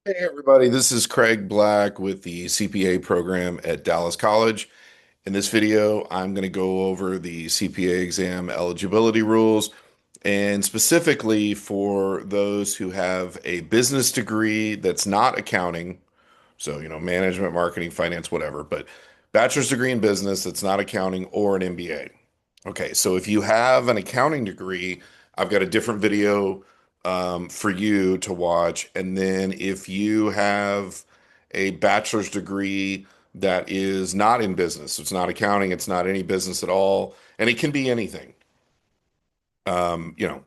Hey everybody, this is Craig Black with the CPA program at Dallas College. In this video, I'm going to go over the CPA exam eligibility rules and specifically for those who have a business degree that's not accounting, so management, marketing, finance, whatever, but bachelor's degree in business that's not accounting or an MBA. Okay, so if you have an accounting degree, I've got a different video for you to watch. And then if you have a bachelor's degree that is not in business, it's not accounting, it's not any business at all, and it can be anything,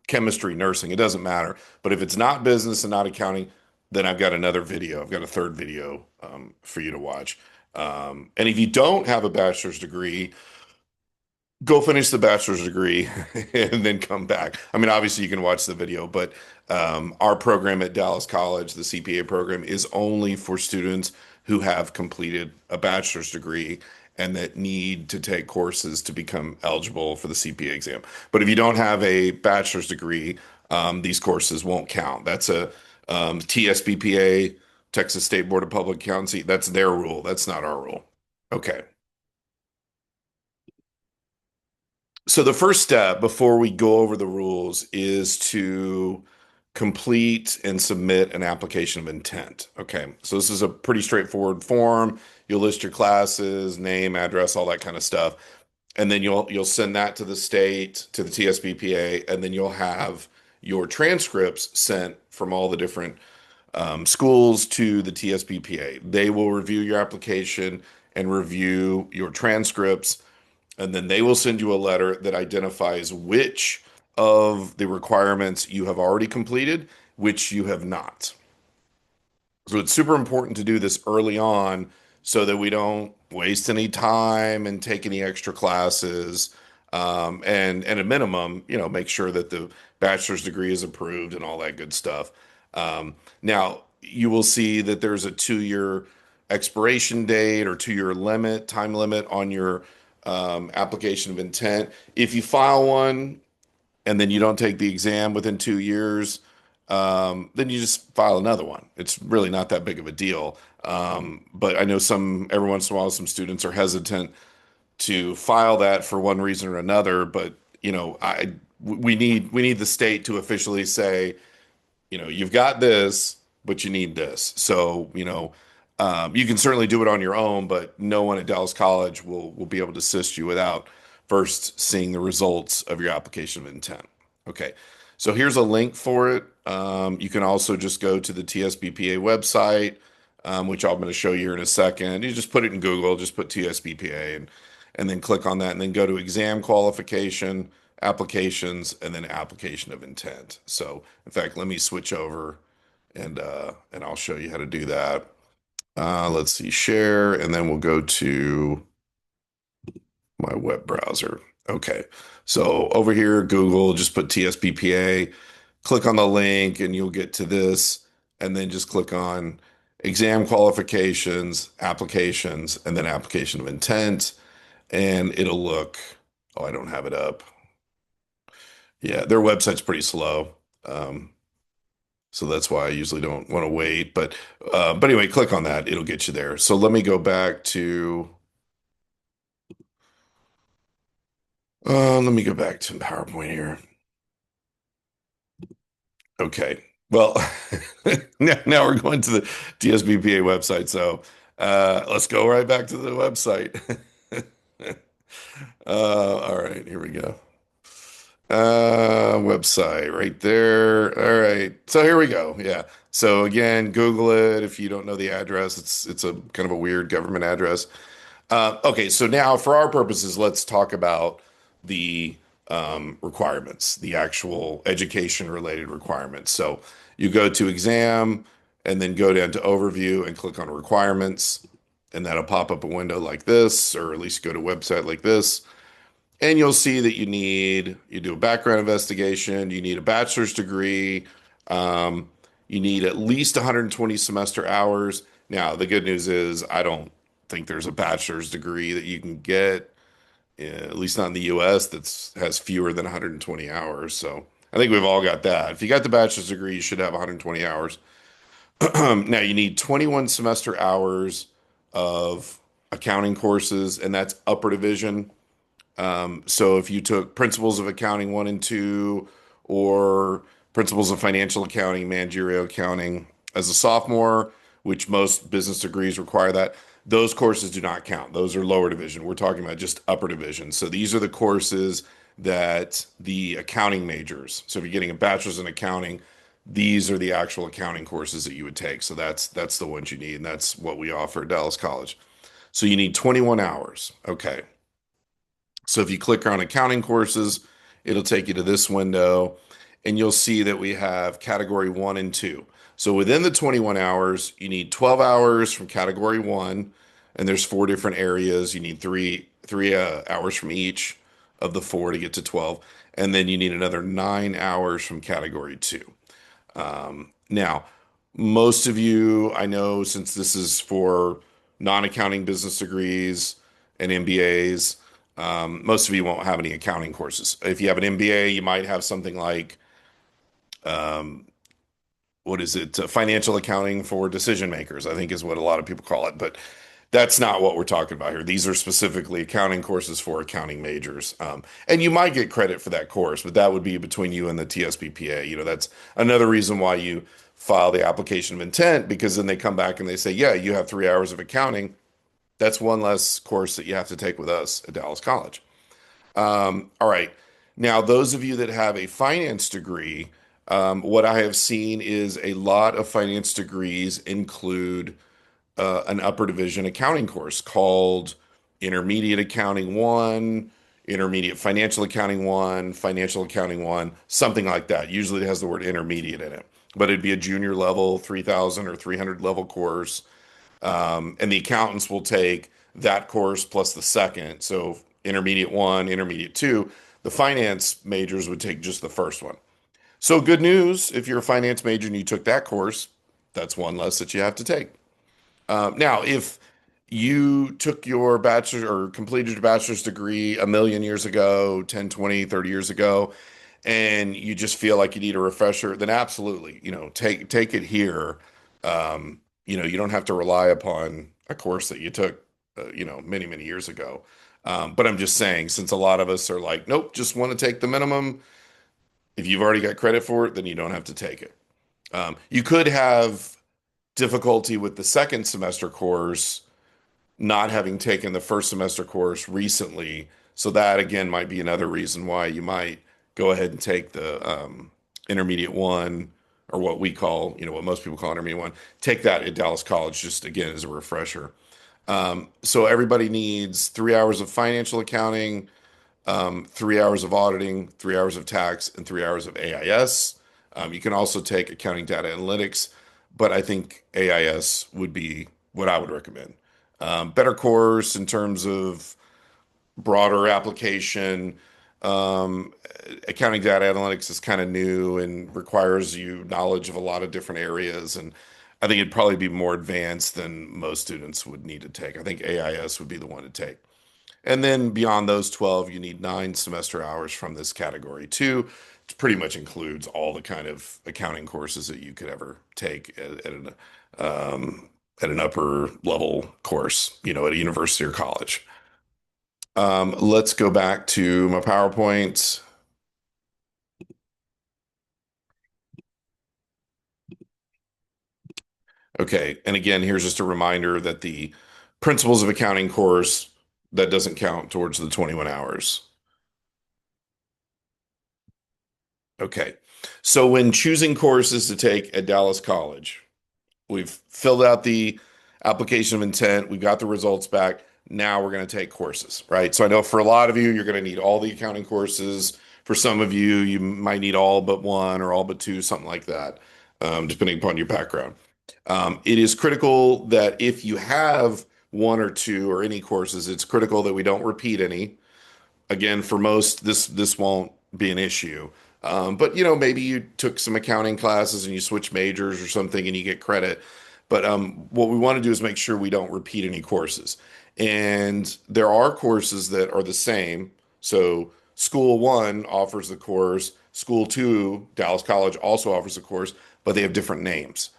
chemistry, nursing, it doesn't matter. But if it's not business and not accounting, then I've got another video. I've got a third video for you to watch. And if you don't have a bachelor's degree, go finish the bachelor's degree and then come back. I mean, obviously you can watch the video, but our program at Dallas College, the CPA program, is only for students who have completed a bachelor's degree and that need to take courses to become eligible for the CPA exam. But if you don't have a bachelor's degree, these courses won't count. That's a TSBPA, Texas State Board of Public Accountancy. That's their rule. That's not our rule. Okay. So the first step before we go over the rules is to complete and submit an application of intent. Okay, so this is a pretty straightforward form. You'll list your classes, name, address, all that kind of stuff, and then you'll send that to the state, to the TSBPA, and then you'll have your transcripts sent from all the different schools to the TSBPA. They will review your application and review your transcripts, and then they will send you a letter that identifies which of the requirements you have already completed, which you have not. So it's super important to do this early on so that we don't waste any time and take any extra classes. And at minimum, make sure that the bachelor's degree is approved and all that good stuff. Now, you will see that there's a 2-year expiration date or 2-year limit, time limit on your application of intent. If you file one and then you don't take the exam within 2 years, then you just file another one. It's really not that big of a deal. But I know every once in a while, some students are hesitant to file that for one reason or another. But we need the state to officially say, you've got this, but you need this. So, you can certainly do it on your own, but no one at Dallas College will be able to assist you without first seeing the results of your application of intent. Okay, so here's a link for it. You can also just go to the TSBPA website, which I'm going to show you here in a second. You just put it in Google, just put TSBPA and then click on that and then go to exam qualification, applications, and then application of intent. So in fact, let me switch over and I'll show you how to do that. Let's see, share, and then we'll go to my web browser. Okay, so over here, Google, just put TSBPA, click on the link, and you'll get to this, and then just click on exam qualifications, applications, and then application of intent, and it'll look, oh, I don't have it up. Yeah, their website's pretty slow. So that's why I usually don't want to wait. But anyway, click on that. It'll get you there. So let me go back to PowerPoint here. Okay. Well, now we're going to the TSBPA website. So let's go right back to the website. All right, here we go. Website right there. All right. So here we go. Yeah. So again, Google it if you don't know the address. It's a kind of a weird government address. Okay, so now for our purposes, let's talk about the requirements, the actual education related requirements. So you go to exam and then go down to overview and click on requirements, and that'll pop up a window like this, or at least go to a website like this. And you'll see that you do a background investigation, you need a bachelor's degree, you need at least 120 semester hours. Now, the good news is I don't think there's a bachelor's degree that you can get, at least not in the US, that has fewer than 120 hours. So I think we've all got that. If you got the bachelor's degree, you should have 120 hours. Now you need 21 semester hours of accounting courses, and that's upper division. So if you took Principles of Accounting 1 and 2 or Principles of Financial Accounting, Managerial Accounting as a sophomore, which most business degrees require that, those courses do not count. Those are lower division. We're talking about just upper division. So these are the courses that the accounting majors. So if you're getting a bachelor's in accounting, these are the actual accounting courses that you would take. So that's the ones you need, and that's what we offer at Dallas College. So you need 21 hours. Okay. So if you click on accounting courses, it'll take you to this window and you'll see that we have category one and two. So within the 21 hours, you need 12 hours from category one, and there's four different areas. You need three hours from each of the four to get to 12. And then you need another 9 hours from category two. Now, most of you, I know, since this is for non-accounting business degrees and MBAs, most of you won't have any accounting courses. If you have an MBA, you might have something like, um, what is it? Financial accounting for decision makers, I think is what a lot of people call it. But that's not what we're talking about here. These are specifically accounting courses for accounting majors. And you might get credit for that course, but that would be between you and the TSBPA. That's another reason why you file the application of intent, because then they come back and they say, yeah, you have 3 hours of accounting. That's one less course that you have to take with us at Dallas College. All right. Now, those of you that have a finance degree, what I have seen is a lot of finance degrees include an upper division accounting course called Intermediate Accounting 1, Intermediate Financial Accounting 1, Financial Accounting 1, something like that. Usually it has the word intermediate in it, but it'd be a junior level, 3,000 or 300 level course. And the accountants will take that course plus the second. So intermediate one, intermediate two. The finance majors would take just the first one. So good news, if you're a finance major and you took that course, that's one less that you have to take. Now, if you took your bachelor or completed your bachelor's degree a million years ago, 10, 20, 30 years ago, and you just feel like you need a refresher, then absolutely, take it here. You don't have to rely upon a course that you took, many, many years ago. But I'm just saying, since a lot of us are like, nope, just want to take the minimum. If you've already got credit for it, then you don't have to take it. You could have difficulty with the second semester course, not having taken the first semester course recently. So that again might be another reason why you might go ahead and take the intermediate one, or what we call, what most people call intermediate one. Take that at Dallas College, just again as a refresher. So everybody needs 3 hours of financial accounting, 3 hours of auditing, 3 hours of tax, and 3 hours of AIS. You can also take accounting data analytics, but I think AIS would be what I would recommend. Better course in terms of broader application. Um, Accounting data analytics is kind of new and requires you knowledge of a lot of different areas. And I think it'd probably be more advanced than most students would need to take. I think AIS would be the one to take. And then beyond those 12, you need 9 semester hours from this category two. It pretty much includes all the kind of accounting courses that you could ever take um, at an upper level course, at a university or college. Let's go back to my PowerPoint. Okay, and again, here's just a reminder that the Principles of Accounting course, that doesn't count towards the 21 hours. Okay, so when choosing courses to take at Dallas College, we've filled out the application of intent. We got the results back. Now we're going to take courses, right? So I know for a lot of you, you're going to need all the accounting courses. For some of you, you might need all but one or all but two, something like that, depending upon your background. It is critical that if you have one or two or any courses, it's critical that we don't repeat any. Again, for most, this won't be an issue. But maybe you took some accounting classes and you switch majors or something and you get credit. But what we want to do is make sure we don't repeat any courses. And there are courses that are the same. So School One offers the course, School Two, Dallas College also offers the course, but they have different names.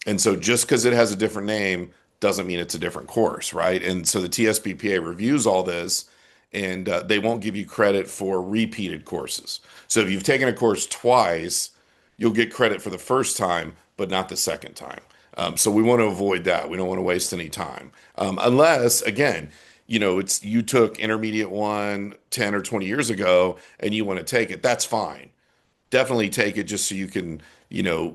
And so just because it has a different name doesn't mean it's a different course, right? And so the TSBPA reviews all this, and they won't give you credit for repeated courses. So if you've taken a course twice, you'll get credit for the first time, but not the second time. So we want to avoid that. We don't want to waste any time. Unless, again, it's you took intermediate one 10 or 20 years ago and you want to take it, that's fine. Definitely take it just so you can,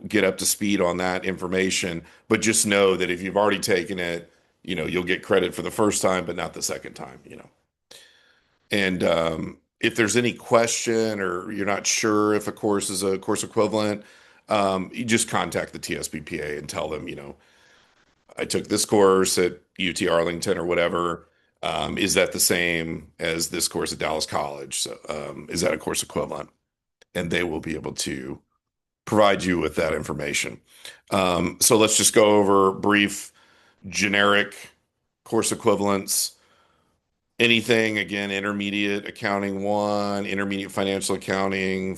get up to speed on that information. But just know that if you've already taken it, you'll get credit for the first time, but not the second time. And if there's any question or you're not sure if a course is a course equivalent, you just contact the TSBPA and tell them, I took this course at UT Arlington or whatever. Is that the same as this course at Dallas College? So, is that a course equivalent? And they will be able to provide you with that information. So let's just go over brief generic course equivalents. Anything, again, intermediate accounting one, intermediate financial accounting.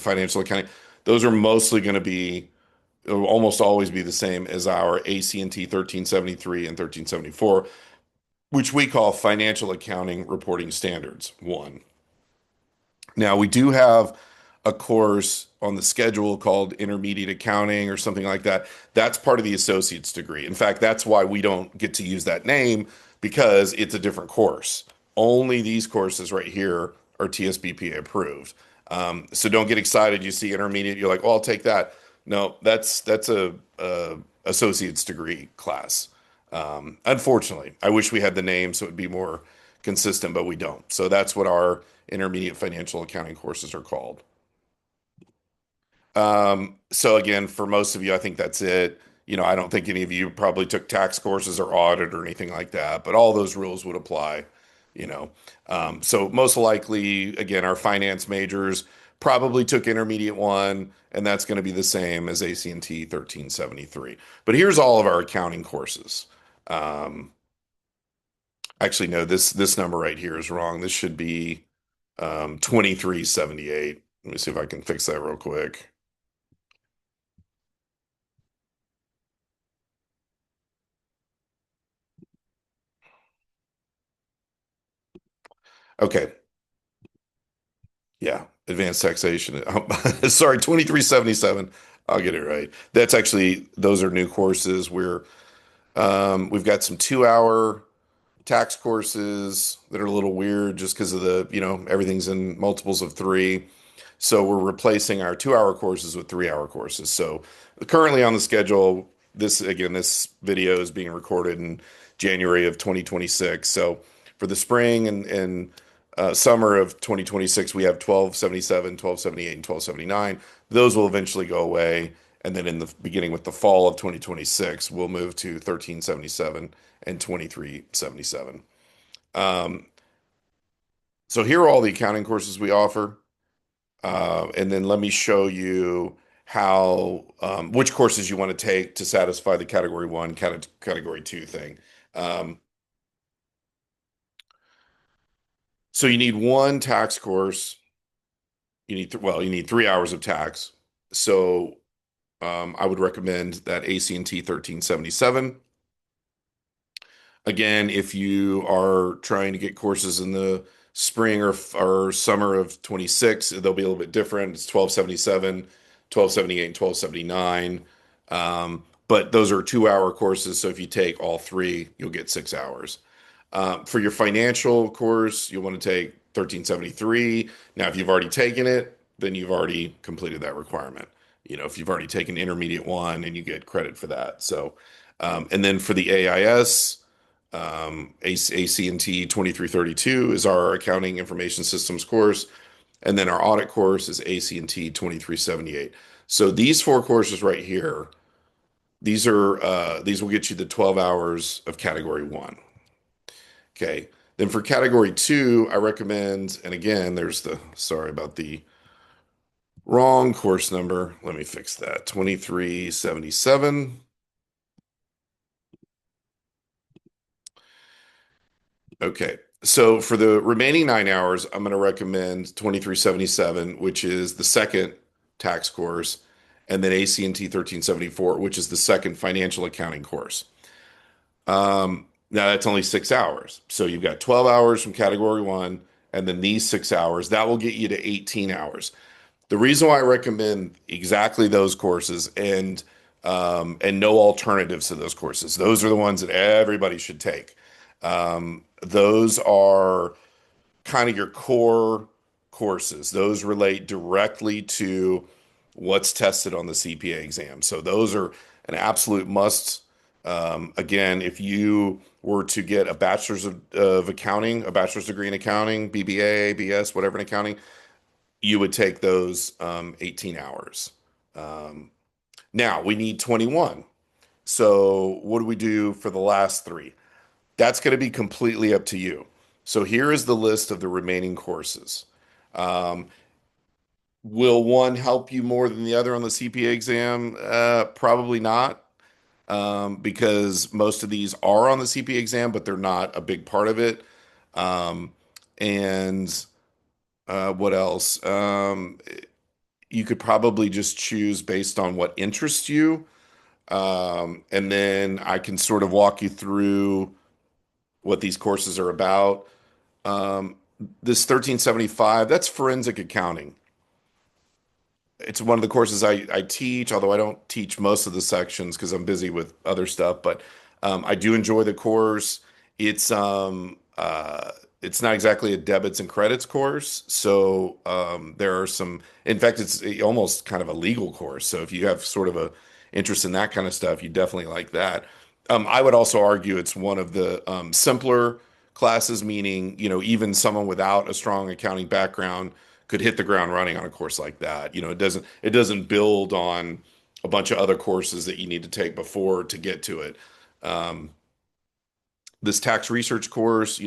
Those are mostly going to be, will almost always be the same as our ACNT 1373 and 1374, which we call Financial Accounting Reporting Standards 1. Now, we do have a course on the schedule called Intermediate Accounting or something like that. That's part of the associate's degree. In fact, that's why we don't get to use that name because it's a different course. Only these courses right here are TSBPA approved. So don't get excited. You see intermediate, you're like, "Oh, I'll take that." No, that's a associate's degree class. Unfortunately, I wish we had the name so it'd be more consistent, but we don't. So that's what our intermediate financial accounting courses are called. So again, for most of you, I think that's it. I don't think any of you probably took tax courses or audit or anything like that, but all those rules would apply, you know. So most likely, again, our finance majors probably took intermediate one, and that's going to be the same as ACNT 1373. But here's all of our accounting courses. Um, Actually, no, this number right here is wrong. This should be 2378. Let me see if I can fix that real quick. Okay. Yeah. Advanced taxation. Sorry, 2377. I'll get it right. That's actually, those are new courses. We've got some 2 hour tax courses that are a little weird just because of everything's in multiples of three. So we're replacing our 2 hour courses with 3 hour courses. So currently on the schedule, this video is being recorded in January of 2026. So for the spring and summer of 2026, we have 1277, 1278, and 1279. Those will eventually go away. And then in the beginning with the fall of 2026, we'll move to 1377 and 2377. Um, so here are all the accounting courses we offer. And then let me show you how which courses you want to take to satisfy the category one, category two thing. Um, so you need one tax course. You need 3 hours of tax. So I would recommend that ACNT 1377. Again, if you are trying to get courses in the spring or summer of 26, they'll be a little bit different. It's 1277, 1278, and 1279. But those are 2 hour courses. So if you take all three, you'll get 6 hours. For your financial course, you'll want to take 1373. Now, if you've already taken it, then you've already completed that requirement. If you've already taken intermediate one and you get credit for that. So, and then for the AIS, ACNT 2332 is our accounting information systems course. And then our audit course is ACNT 2378. So these four courses right here, these will get you the 12 hours of category one. Okay. Then for category two, I recommend, and again, sorry about the wrong course number. Let me fix that. 2377. Okay. So for the remaining 9 hours, I'm going to recommend 2377, which is the second tax course. and then ACNT 1374, which is the second financial accounting course. Now that's only 6 hours. So you've got 12 hours from category one, and then these 6 hours, that will get you to 18 hours. The reason why I recommend exactly those courses and no alternatives to those courses, those are the ones that everybody should take. Those are kind of your core courses. Those relate directly to what's tested on the CPA exam. So those are an absolute must. Again, if you were to get a bachelor's of accounting, a bachelor's degree in accounting, BBA, BS, whatever in accounting, you would take those 18 hours. Um, Now we need 21. So what do we do for the last three? That's going to be completely up to you. So here is the list of the remaining courses. Um, will one help you more than the other on the CPA exam? Probably not, because most of these are on the CPA exam, but they're not a big part of it. Um, and what else? You could probably just choose based on what interests you. And then I can sort of walk you through what these courses are about. Um, this 1375, that's forensic accounting. It's one of the courses I teach, although I don't teach most of the sections because I'm busy with other stuff. But I do enjoy the course. It's um, uh, it's not exactly a debits and credits course, so there are some. In fact, it's almost kind of a legal course. So if you have sort of a interest in that kind of stuff, you definitely like that. I would also argue it's one of the simpler classes, meaning, even someone without a strong accounting background could hit the ground running on a course like that. It doesn't build on a bunch of other courses that you need to take before to get to it. Um, this tax research course,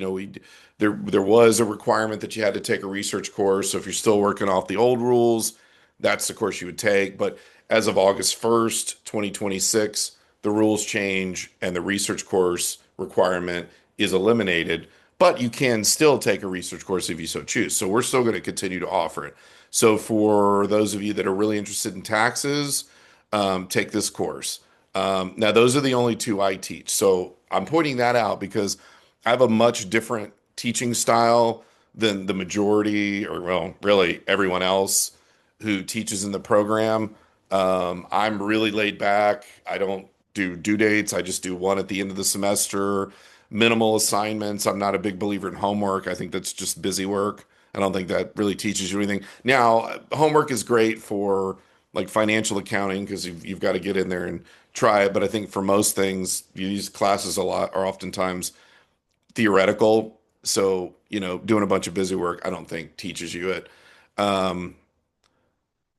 there was a requirement that you had to take a research course. So if you're still working off the old rules, that's the course you would take. But as of August 1st, 2026, the rules change and the research course requirement is eliminated. But you can still take a research course if you so choose. So we're still going to continue to offer it. So for those of you that are really interested in taxes, take this course. Now, those are the only two I teach. So I'm pointing that out because I have a much different teaching style than the majority, or well, really everyone else who teaches in the program. I'm really laid back. I don't do due dates. I just do one at the end of the semester, minimal assignments. I'm not a big believer in homework. I think that's just busy work. I don't think that really teaches you anything. Now, homework is great for like financial accounting because you've got to get in there and try it. But I think for most things, these classes a lot are oftentimes theoretical. So, doing a bunch of busy work, I don't think teaches you it. Um,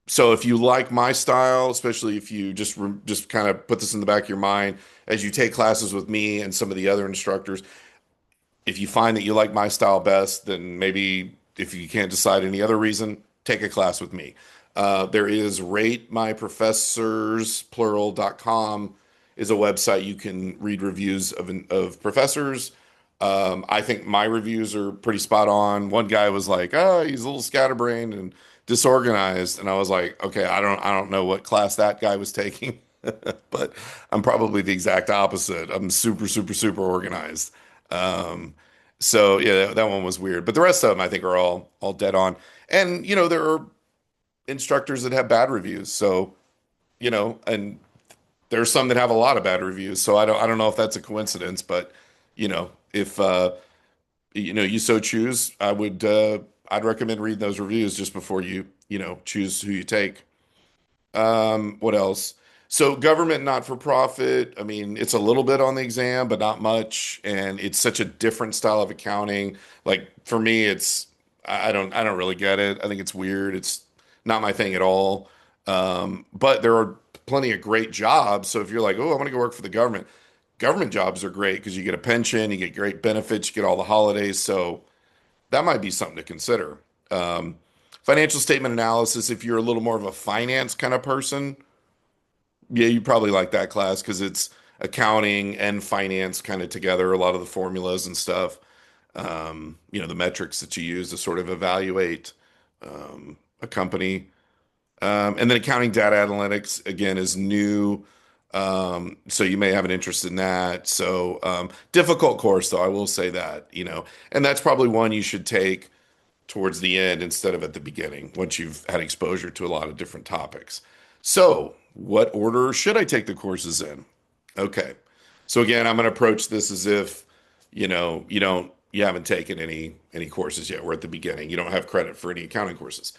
so if you like my style, especially if you just kind of put this in the back of your mind as you take classes with me and some of the other instructors, if you find that you like my style best, then maybe if you can't decide any other reason, take a class with me. There is ratemyprofessors.plural.com is a website you can read reviews of professors. I think my reviews are pretty spot on. One guy was like, "Oh, he's a little scatterbrained and disorganized," and I was like, "Okay, I don't know what class that guy was taking, but I'm probably the exact opposite. I'm super, super, super organized." Um, so yeah, that one was weird, but the rest of them I think are all dead on. And there are instructors that have bad reviews. So and there's some that have a lot of bad reviews. So I don't know if that's a coincidence, but if you so choose, I'd recommend reading those reviews just before you choose who you take. What else? So government not for profit, I mean, it's a little bit on the exam, but not much. And it's such a different style of accounting. Like for me, I don't really get it. I think it's weird. It's not my thing at all. But there are plenty of great jobs. So if you're like, oh, I want to go work for the government jobs are great because you get a pension, you get great benefits, you get all the holidays. So that might be something to consider. Um, Financial statement analysis, if you're a little more of a finance kind of person, yeah, you probably like that class because it's accounting and finance kind of together, a lot of the formulas and stuff. The metrics that you use to sort of evaluate a company. And then accounting data analytics, again, is new. So you may have an interest in that. So difficult course, though, I will say that, and that's probably one you should take towards the end instead of at the beginning, once you've had exposure to a lot of different topics. So, what order should I take the courses in? Okay. So again, I'm going to approach this as if, you haven't taken any courses yet. We're at the beginning. You don't have credit for any accounting courses.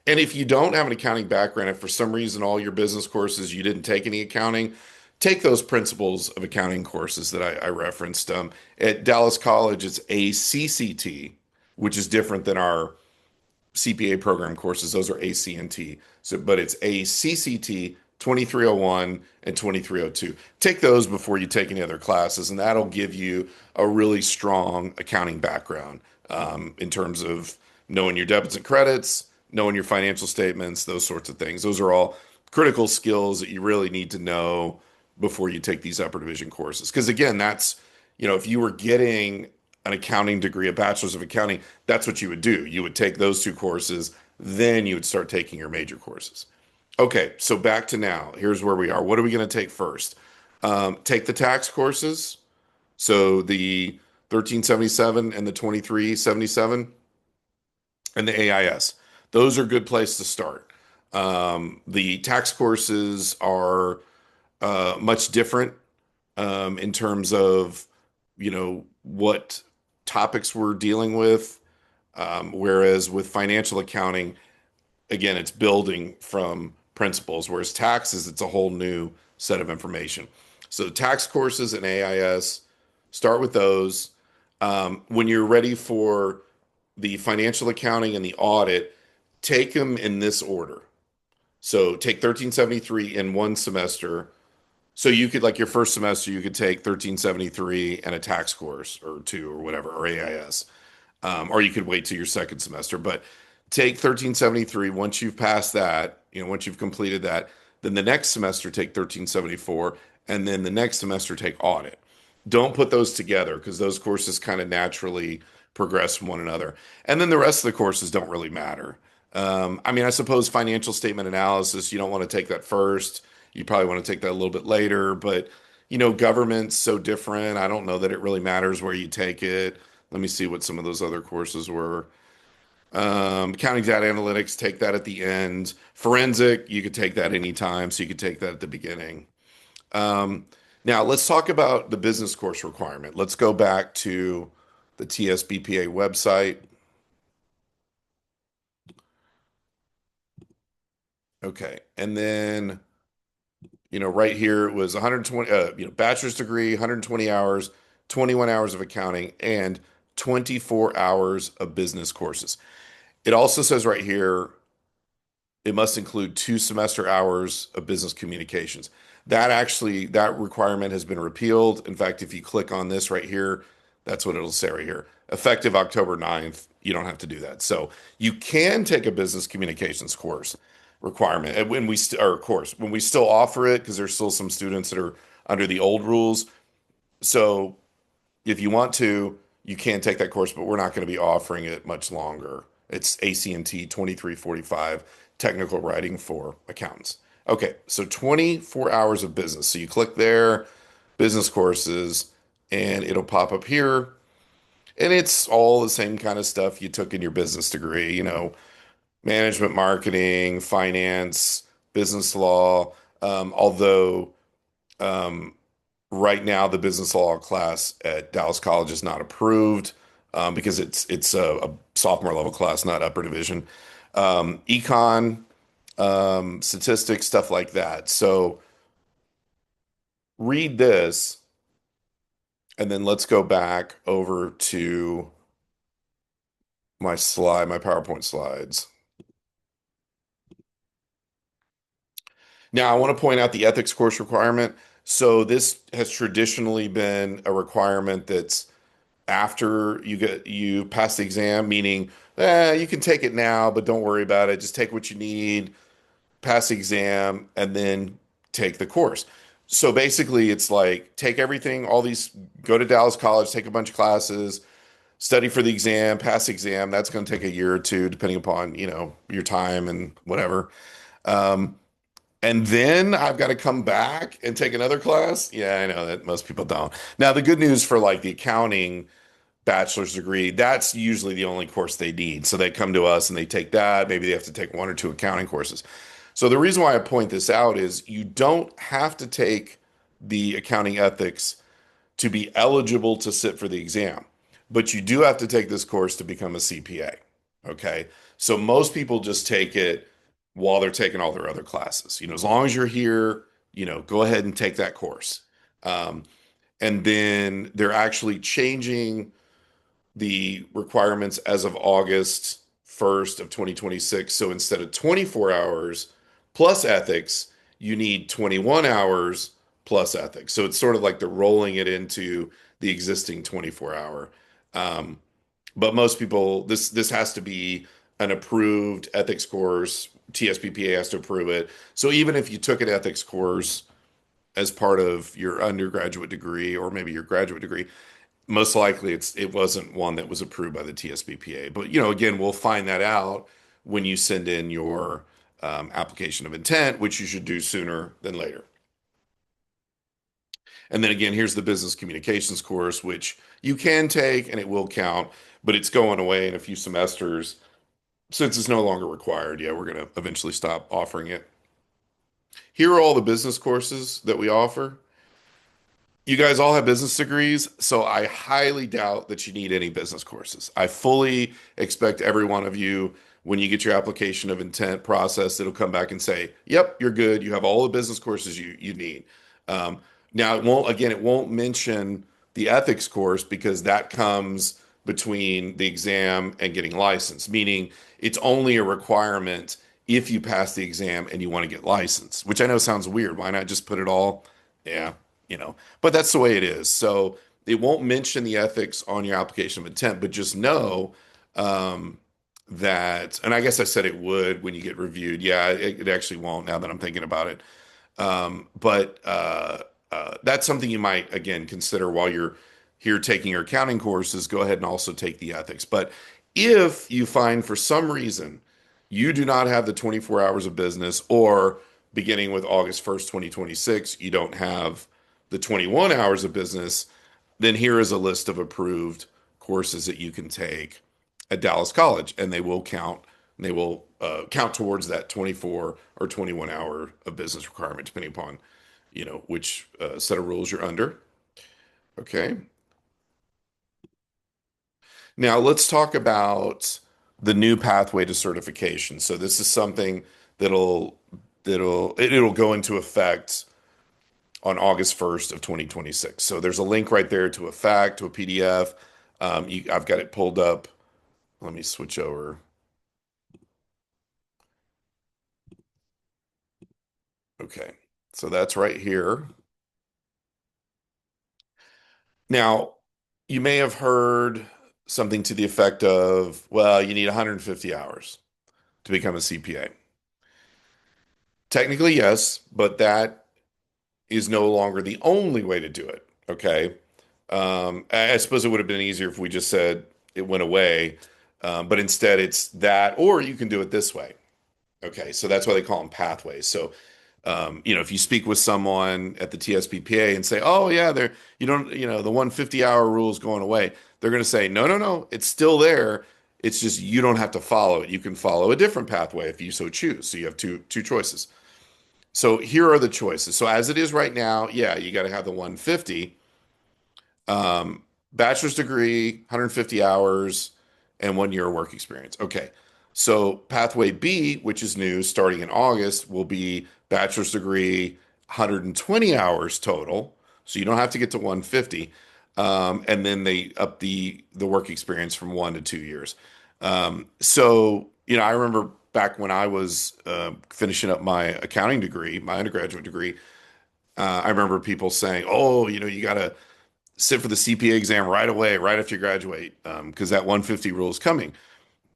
And if you don't have an accounting background, if for some reason all your business courses you didn't take any accounting, take those principles of accounting courses that I referenced. At Dallas College, it's ACCT, which is different than our CPA program courses. Those are ACNT. So, but it's ACCT 2301 and 2302. Take those before you take any other classes, and that'll give you a really strong accounting background in terms of knowing your debits and credits, knowing your financial statements, those sorts of things. Those are all critical skills that you really need to know before you take these upper division courses. Because again, if you were getting an accounting degree, a bachelor's of accounting, that's what you would do. You would take those two courses, then you would start taking your major courses. Okay, so back to now. Here's where we are. What are we going to take first? Take the tax courses. So the 1377 and the 2377 and the AIS. Those are a good place to start. The tax courses are much different in terms of, what topics we're dealing with. Whereas with financial accounting, again, it's building from principles, whereas taxes, it's a whole new set of information. So the tax courses and AIS, start with those. When you're ready for the financial accounting and the audit, take them in this order. So take 1373 in one semester. So you could, like your first semester, you could take 1373 and a tax course or two or whatever, or AIS. Or you could wait till your second semester. But take 1373. Once you've passed that, once you've completed that, then the next semester take 1374, and then the next semester take audit. Don't put those together because those courses kind of naturally progress from one another. And then the rest of the courses don't really matter. I suppose financial statement analysis, you don't want to take that first. You probably want to take that a little bit later, but government's so different. I don't know that it really matters where you take it. Let me see what some of those other courses were. Accounting data analytics, take that at the end. Forensic, you could take that anytime, so you could take that at the beginning. Now, let's talk about the business course requirement. Let's go back to the TSBPA website. Okay, and then, right here it was 120, bachelor's degree, 120 hours, 21 hours of accounting, and 24 hours of business courses. It also says right here, it must include 2 semester hours of business communications. That requirement has been repealed. In fact, if you click on this right here, that's what it'll say right here. Effective October 9th, you don't have to do that. So you can take a business communications course requirement. And when we still offer it, because there's still some students that are under the old rules. So if you want to, you can take that course, but we're not going to be offering it much longer. It's ACNT 2345, technical writing for accountants. Okay, so 24 hours of business. So you click there, business courses, and it'll pop up here. And it's all the same kind of stuff you took in your business degree, management, marketing, finance, business law. Although right now the business law class at Dallas College is not approved because it's a sophomore level class, not upper division. Econ, statistics, stuff like that. So read this, and then let's go back over to my PowerPoint slides. Now, I want to point out the ethics course requirement. So this has traditionally been a requirement that's after you pass the exam, meaning you can take it now, but don't worry about it. Just take what you need, pass the exam, and then take the course. So basically, it's like take everything, go to Dallas College, take a bunch of classes, study for the exam, pass the exam. That's going to take a year or two, depending upon your time and whatever. Um, and then I've got to come back and take another class. Yeah, I know that most people don't. Now, the good news for like the accounting bachelor's degree, that's usually the only course they need. So they come to us and they take that. Maybe they have to take one or two accounting courses. So the reason why I point this out is you don't have to take the accounting ethics to be eligible to sit for the exam, but you do have to take this course to become a CPA. Okay. So most people just take it while they're taking all their other classes. As long as you're here, go ahead and take that course. Um, and then they're actually changing the requirements as of August 1st of 2026. So instead of 24 hours plus ethics, you need 21 hours plus ethics. So it's sort of like they're rolling it into the existing 24 hour. Um, but most people, this has to be an approved ethics course. TSPPA has to approve it. So even if you took an ethics course as part of your undergraduate degree or maybe your graduate degree, most likely it wasn't one that was approved by the TSBPA. But again, we'll find that out when you send in your application of intent, which you should do sooner than later. And then again, here's the business communications course, which you can take and it will count, but it's going away in a few semesters since it's no longer required. Yeah, we're going to eventually stop offering it. Here are all the business courses that we offer. You guys all have business degrees, so I highly doubt that you need any business courses. I fully expect every one of you, when you get your application of intent process, it'll come back and say, "Yep, you're good. You have all the business courses you need." Um, Now, it won't mention the ethics course because that comes between the exam and getting licensed, meaning it's only a requirement if you pass the exam and you want to get licensed, which I know sounds weird. Why not just put it all? Yeah, but that's the way it is. So it won't mention the ethics on your application of intent, but just know um, that, and I guess I said it would when you get reviewed. Yeah, it actually won't now that I'm thinking about it. But that's something you might, again, consider while you're here taking your accounting courses. Go ahead and also take the ethics. But if you find for some reason you do not have the 24 hours of business, or beginning with August 1st, 2026, you don't have the 21 hours of business, then here is a list of approved courses that you can take at Dallas College, and they will count. They will count towards that 24 or 21 hour of business requirement, depending upon, which set of rules you're under. Okay. Now let's talk about the new pathway to certification. So this is something that'll it'll go into effect on August 1st of 2026. So there's a link right there to a fact, to a PDF. I've got it pulled up. Let me switch over. Okay. So that's right here. Now, you may have heard something to the effect of, well, you need 150 hours to become a CPA. Technically, yes, but that is no longer the only way to do it. Okay. I suppose it would have been easier if we just said it went away. But instead, it's that, or you can do it this way. Okay. So that's why they call them pathways. So, if you speak with someone at the TSPPA and say, "Oh yeah, you don't, the 150-hour rule is going away," they're going to say, "No, no, no, it's still there. It's just you don't have to follow it. You can follow a different pathway if you so choose." So you have two choices. So here are the choices. So as it is right now, yeah, you got to have the 150. Bachelor's degree, 150 hours, and 1 year of work experience. Okay. So pathway B, which is new starting in August, will be bachelor's degree, 120 hours total. So you don't have to get to 150. And then they up the work experience from 1 to 2 years. I remember back when I was finishing up my accounting degree, my undergraduate degree, I remember people saying, "Oh, you got to sit for the CPA exam right away, right after you graduate, because that 150 rule is coming."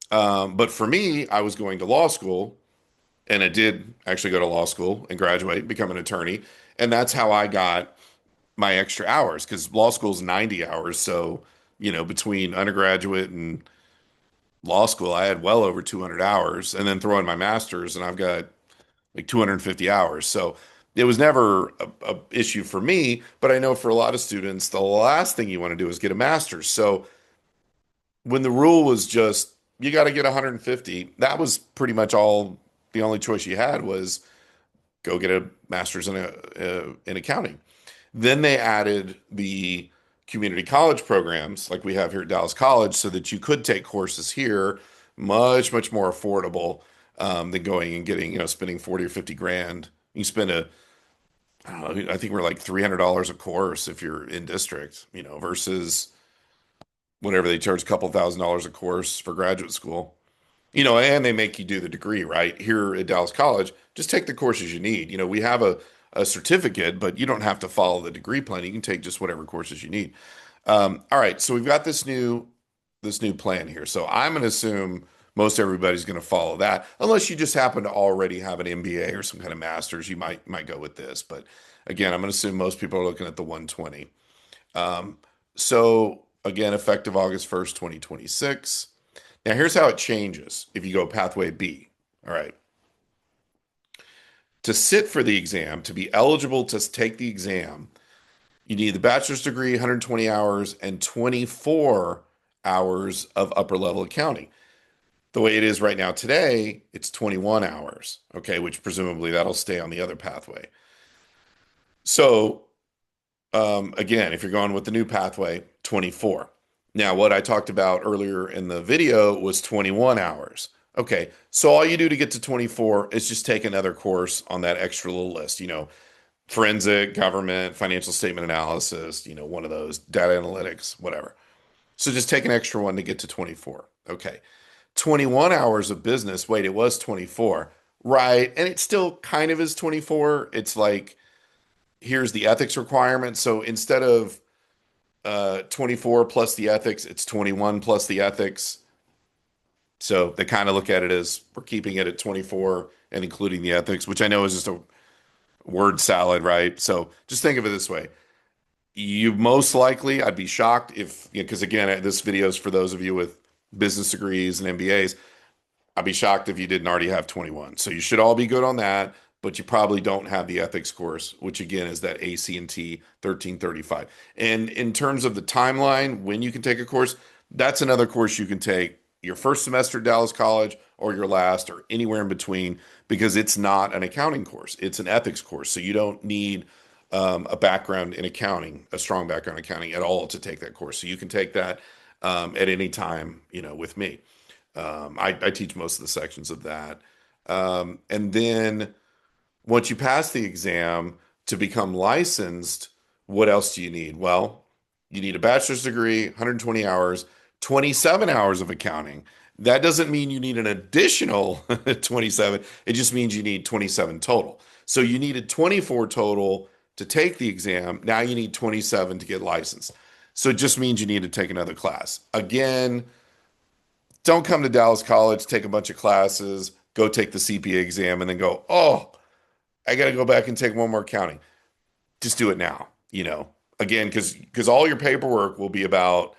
But for me, I was going to law school, and I did actually go to law school and graduate, become an attorney, and that's how I got my extra hours because law school is 90 hours. So, between undergraduate and law school, I had well over 200 hours, and then throw in my master's, and I've got like 250 hours. So it was never a issue for me, but I know for a lot of students, the last thing you want to do is get a master's. So when the rule was just you got to get 150, that was pretty much all the only choice you had was go get a master's in accounting. Then they added the community college programs like we have here at Dallas College so that you could take courses here much more affordable than going and getting, spending 40 or 50 grand. You spend I don't know, I think we're like $300 a course if you're in district, versus whatever they charge a couple $1,000s a course for graduate school. And they make you do the degree, right? Here at Dallas College, just take the courses you need. We have a certificate, but you don't have to follow the degree plan. You can take just whatever courses you need. All right, so we've got this new plan here. So I'm going to assume most everybody's going to follow that, unless you just happen to already have an MBA or some kind of master's. You might go with this, but again, I'm going to assume most people are looking at the 120. So again, effective August 1st, 2026. Now, here's how it changes if you go pathway B. All right. To sit for the exam, to be eligible to take the exam, you need the bachelor's degree, 120 hours, and 24 hours of upper level accounting. The way it is right now today, it's 21 hours, okay, which presumably that'll stay on the other pathway. So, again, if you're going with the new pathway, 24. Now, what I talked about earlier in the video was 21 hours. Okay, so all you do to get to 24 is just take another course on that extra little list, forensic, government, financial statement analysis, one of those, data analytics, whatever. So just take an extra one to get to 24. Okay. 21 hours of business. Wait, it was 24. Right. And it still kind of is 24. It's like, here's the ethics requirement. So instead of 24 plus the ethics, it's 21 plus the ethics. So they kind of look at it as we're keeping it at 24 and including the ethics, which I know is just a word salad, right? So just think of it this way. You most likely, I'd be shocked if, because again, this video is for those of you with business degrees and MBAs. I'd be shocked if you didn't already have 21. So you should all be good on that, but you probably don't have the ethics course, which again is that AC&T 1335. And in terms of the timeline, when you can take a course, that's another course you can take your first semester at Dallas College or your last or anywhere in between because it's not an accounting course. It's an ethics course. So you don't need a background in accounting, a strong background in accounting at all to take that course. So you can take that at any time, with me. I teach most of the sections of that. And then once you pass the exam to become licensed, what else do you need? Well, you need a bachelor's degree, 120 hours, 27 hours of accounting. That doesn't mean you need an additional 27. It just means you need 27 total. So you needed 24 total to take the exam. Now you need 27 to get licensed. So it just means you need to take another class. Again, don't come to Dallas College, take a bunch of classes, go take the CPA exam, and then go, oh, I got to go back and take one more accounting. Just do it now, again, because all your paperwork will be about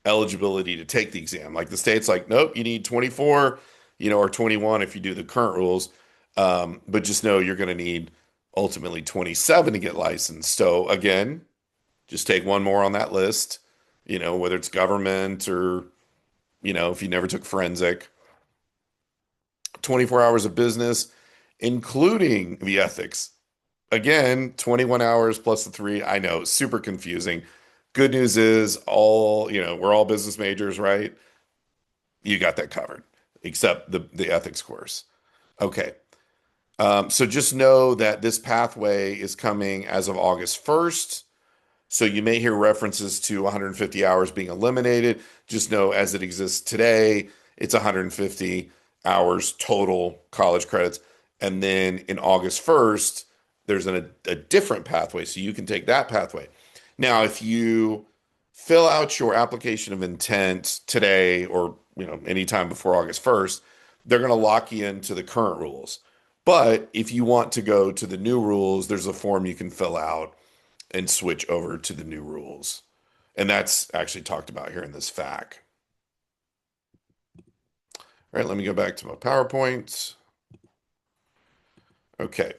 eligibility to take the exam. Like the state's like, nope, you need 24, or 21 if you do the current rules. But just know you're going to need ultimately 27 to get licensed. So again, just take one more on that list, whether it's government or, if you never took forensic, 24 hours of business, including the ethics. Again, 21 hours plus the three. I know, super confusing. Good news is we're all business majors, right? You got that covered, except the ethics course. Okay. So just know that this pathway is coming as of August 1st. So you may hear references to 150 hours being eliminated. Just know as it exists today, it's 150 hours total college credits. And then in August 1st, there's a different pathway. So you can take that pathway. Now, if you fill out your application of intent today or anytime before August 1st, they're going to lock you into the current rules. But if you want to go to the new rules, there's a form you can fill out and switch over to the new rules. And that's actually talked about here in this FAQ. All right, let me go back to my PowerPoint. Okay.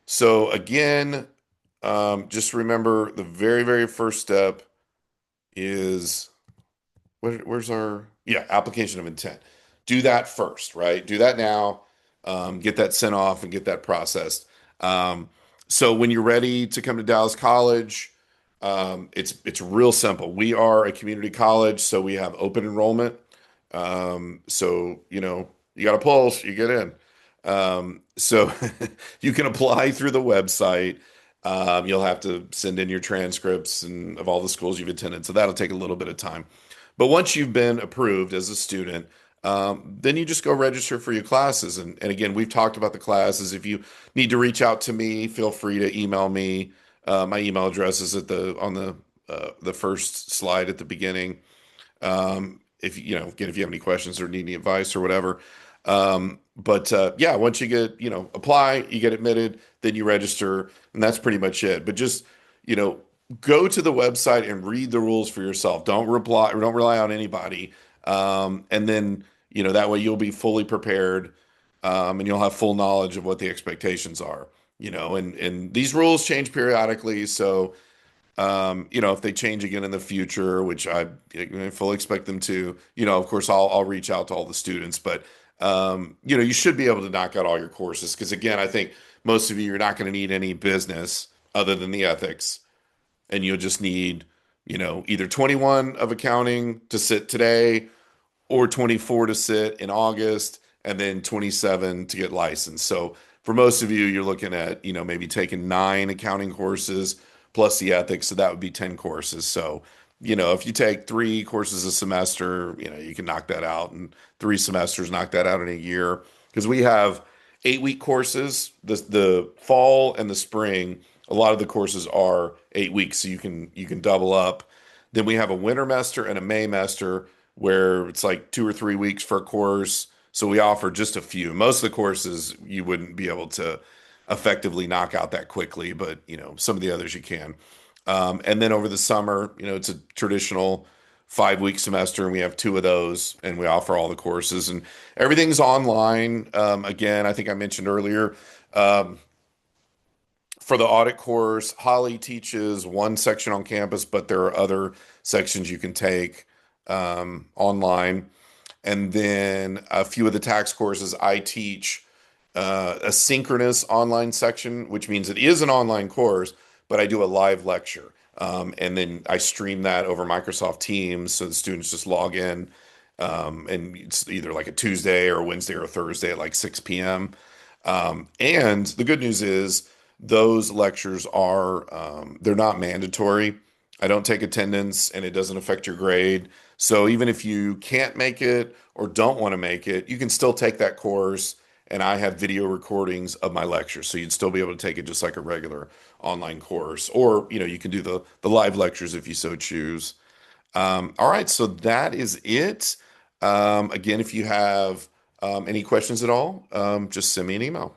So again, just remember the very, very first step is where's our, yeah, application of intent. Do that first, right? Do that now. Get that sent off and get that processed. Um, so when you're ready to come to Dallas College, it's real simple. We are a community college, so we have open enrollment. So you got a pulse, you get in. So you can apply through the website. You'll have to send in your transcripts and of all the schools you've attended. So that'll take a little bit of time. But once you've been approved as a student, then you just go register for your classes. And again, we've talked about the classes. If you need to reach out to me, feel free to email me. My email address is at the first slide at the beginning. If again, if you have any questions or need any advice or whatever. But yeah, once you get, apply, you get admitted, then you register, and that's pretty much it. But just, you know, go to the website and read the rules for yourself. Don't rely on anybody. And then, that way you'll be fully prepared, and you'll have full knowledge of what the expectations are. And these rules change periodically, so if they change again in the future, which I fully expect them to, of course, I'll reach out to all the students. But you should be able to knock out all your courses because, again, I think most of you are not going to need any business other than the ethics, and you'll just need, either 21 of accounting to sit today or 24 to sit in August, and then 27 to get licensed. So for most of you, you're looking at, maybe taking 9 accounting courses plus the ethics. So that would be 10 courses. So, if you take 3 courses a semester, you can knock that out, and 3 semesters, knock that out in a year. Because we have 8-week courses, the fall and the spring, a lot of the courses are 8 weeks. So you can double up. Then we have a winter mester and a May mester where it's like 2 or 3 weeks for a course. So we offer just a few. Most of the courses you wouldn't be able to effectively knock out that quickly, but some of the others you can. And then over the summer, it's a traditional 5-week semester, and we have 2 of those, and we offer all the courses, and everything's online. Again, I think I mentioned earlier, um, for the audit course, Holly teaches one section on campus, but there are other sections you can take online. And then a few of the tax courses, I teach a synchronous online section, which means it is an online course, but I do a live lecture. And then I stream that over Microsoft Teams. So the students just log in, and it's either like a Tuesday or a Wednesday or a Thursday at like 6 p.m. And the good news is those lectures they're not mandatory. I don't take attendance, and it doesn't affect your grade. So even if you can't make it or don't want to make it, you can still take that course. And I have video recordings of my lectures. So you'd still be able to take it just like a regular online course. Or, you can do the live lectures if you so choose. All right, so that is it. Again, if you have any questions at all, just send me an email.